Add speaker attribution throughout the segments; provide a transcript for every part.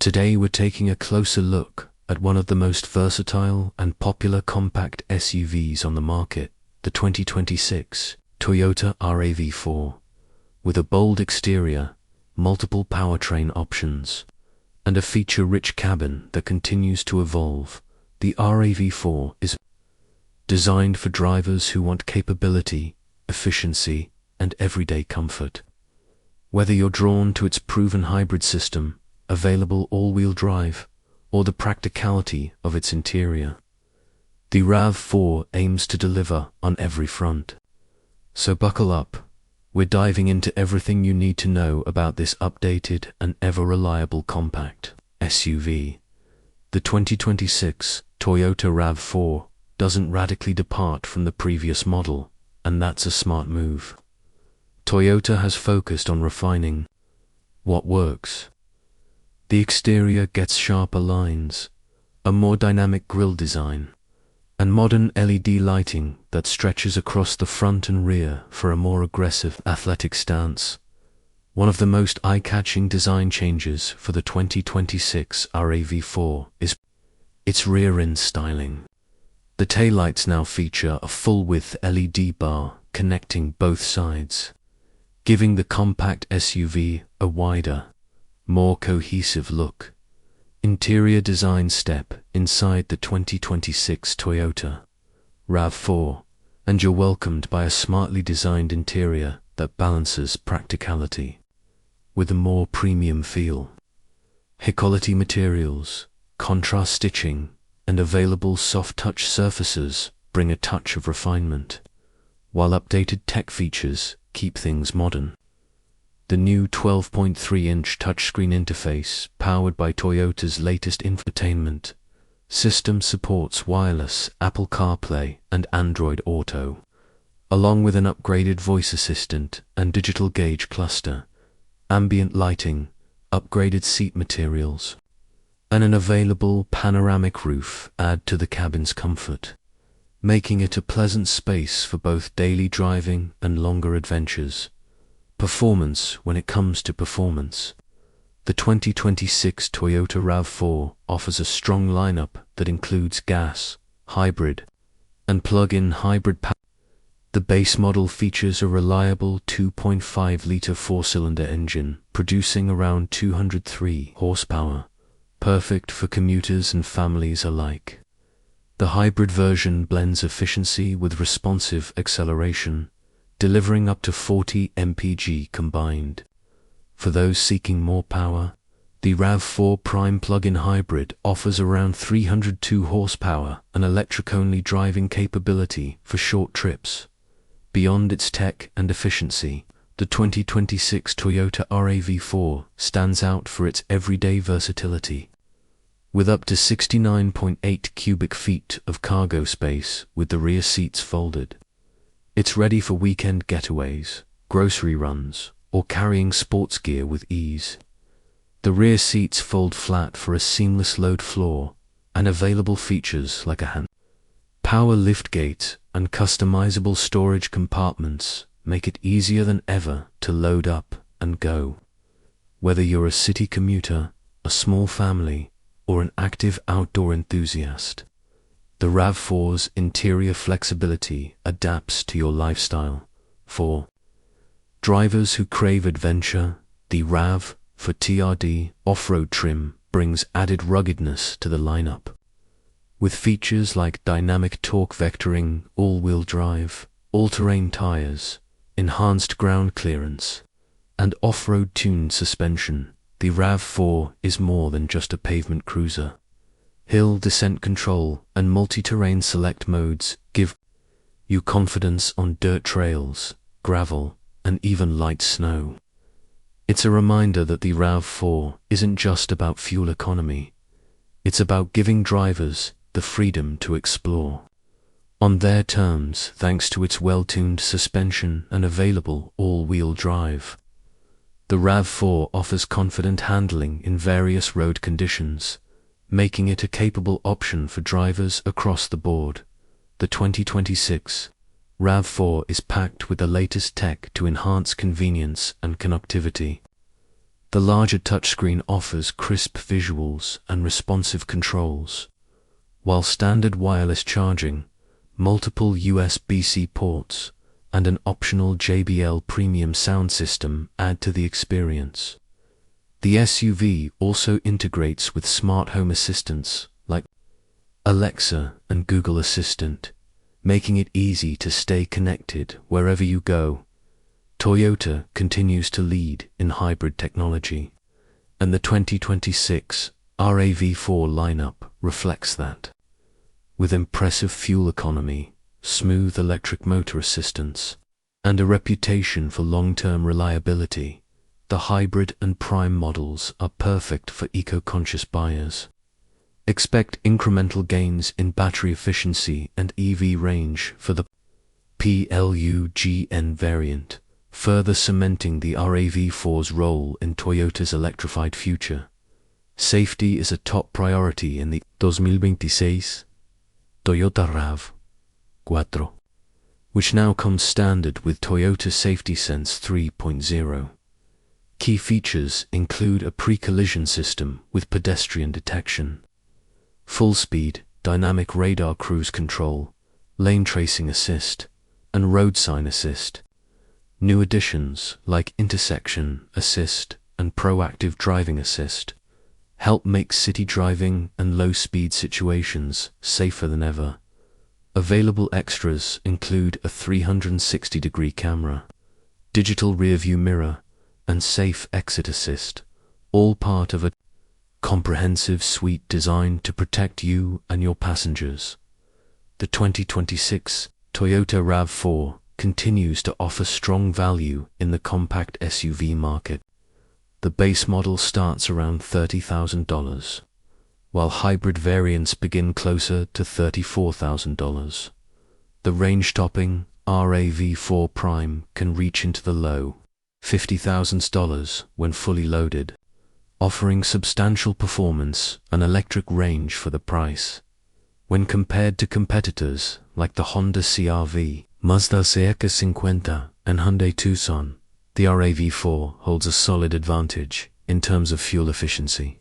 Speaker 1: Today we're taking a closer look at one of the most versatile and popular compact SUVs on the market, the 2026 Toyota RAV4. With a bold exterior, multiple powertrain options, and a feature-rich cabin that continues to evolve, the RAV4 is designed for drivers who want capability, efficiency, and everyday comfort. Whether you're drawn to its proven hybrid system, available all-wheel drive, or the practicality of its interior, the RAV4 aims to deliver on every front. So buckle up, we're diving into everything you need to know about this updated and ever-reliable compact SUV. The 2026 Toyota RAV4 doesn't radically depart from the previous model, and that's a smart move. Toyota has focused on refining what works. The exterior gets sharper lines, a more dynamic grille design, and modern LED lighting that stretches across the front and rear for a more aggressive, athletic stance. One of the most eye-catching design changes for the 2026 RAV4 is its rear-end styling. The taillights now feature a full-width LED bar connecting both sides, giving the compact SUV a wider, more cohesive look. Interior design step inside the 2026 Toyota RAV4, and you're welcomed by a smartly designed interior that balances practicality with a more premium feel. High-quality materials, contrast stitching, and available soft-touch surfaces bring a touch of refinement, while updated tech features keep things modern. The new 12.3-inch touchscreen interface, powered by Toyota's latest infotainment system, supports wireless Apple CarPlay and Android Auto, along with an upgraded voice assistant and digital gauge cluster, ambient lighting, upgraded seat materials, and an available panoramic roof add to the cabin's comfort, making it a pleasant space for both daily driving and longer adventures. Performance. When it comes to performance, the 2026 Toyota RAV4 offers a strong lineup that includes gas, hybrid, and plug-in hybrid power. The base model features a reliable 2.5-liter four-cylinder engine producing around 203 horsepower, perfect for commuters and families alike. The hybrid version blends efficiency with responsive acceleration, delivering up to 40 mpg combined. For those seeking more power, the RAV4 Prime plug-in hybrid offers around 302 horsepower and electric-only driving capability for short trips. Beyond its tech and efficiency, the 2026 Toyota RAV4 stands out for its everyday versatility. With up to 69.8 cubic feet of cargo space with the rear seats folded, it's ready for weekend getaways, grocery runs, or carrying sports gear with ease. The rear seats fold flat for a seamless load floor, and available features like a hand power liftgate and customizable storage compartments make it easier than ever to load up and go. Whether you're a city commuter, a small family, or an active outdoor enthusiast, the RAV4's interior flexibility adapts to your lifestyle. For drivers who crave adventure, the RAV4 TRD off-road trim brings added ruggedness to the lineup. With features like dynamic torque vectoring, all-wheel drive, all-terrain tires, enhanced ground clearance, and off-road tuned suspension, the RAV4 is more than just a pavement cruiser. Hill descent control and multi-terrain select modes give you confidence on dirt trails, gravel, and even light snow. It's a reminder that the RAV4 isn't just about fuel economy. It's about giving drivers the freedom to explore on their terms thanks to its well-tuned suspension and available all-wheel drive. The RAV4 offers confident handling in various road conditions, making it a capable option for drivers across the board. The 2026 RAV4 is packed with the latest tech to enhance convenience and connectivity. The larger touchscreen offers crisp visuals and responsive controls, while standard wireless charging, multiple USB-C ports, and an optional JBL premium sound system add to the experience. The SUV also integrates with smart home assistants like Alexa and Google Assistant, making it easy to stay connected wherever you go. Toyota continues to lead in hybrid technology, and the 2026 RAV4 lineup reflects that. With impressive fuel economy, smooth electric motor assistance, and a reputation for long-term reliability, the hybrid and prime models are perfect for eco-conscious buyers. Expect incremental gains in battery efficiency and EV range for the PLUGN variant, further cementing the RAV4's role in Toyota's electrified future. Safety is a top priority in the 2026 Toyota RAV4, which now comes standard with Toyota Safety Sense 3.0. Key features include a pre-collision system with pedestrian detection, full-speed dynamic radar cruise control, lane tracing assist, and road sign assist. New additions like intersection assist and proactive driving assist help make city driving and low-speed situations safer than ever. Available extras include a 360-degree camera, digital rear-view mirror, and safe exit assist, all part of a comprehensive suite designed to protect you and your passengers. The 2026 Toyota RAV4 continues to offer strong value in the compact SUV market. The base model starts around $30,000, while hybrid variants begin closer to $34,000. The range-topping RAV4 Prime can reach into the low $50,000 when fully loaded, offering substantial performance and electric range for the price. When compared to competitors like the Honda CR-V, Mazda CX-50, and Hyundai Tucson, the RAV4 holds a solid advantage in terms of fuel efficiency,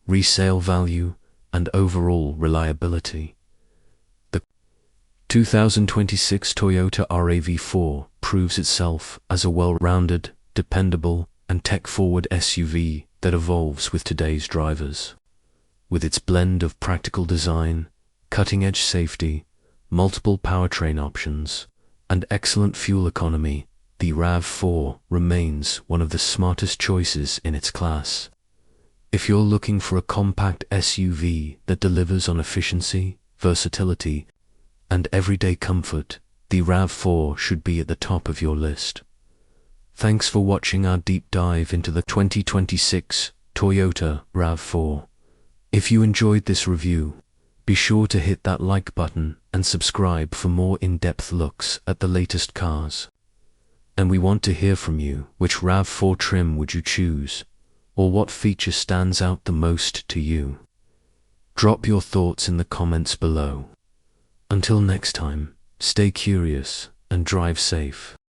Speaker 1: resale value, and overall reliability. The 2026 Toyota RAV4 proves itself as a well-rounded, dependable, and tech-forward SUV that evolves with today's drivers. With its blend of practical design, cutting-edge safety, multiple powertrain options, and excellent fuel economy, the RAV4 remains one of the smartest choices in its class. If you're looking for a compact SUV that delivers on efficiency, versatility, and everyday comfort, the RAV4 should be at the top of your list. Thanks for watching our deep dive into the 2026 Toyota RAV4. If you enjoyed this review, be sure to hit that like button and subscribe for more in-depth looks at the latest cars. And we want to hear from you. Which RAV4 trim would you choose? Or what feature stands out the most to you? Drop your thoughts in the comments below. Until next time, stay curious and drive safe.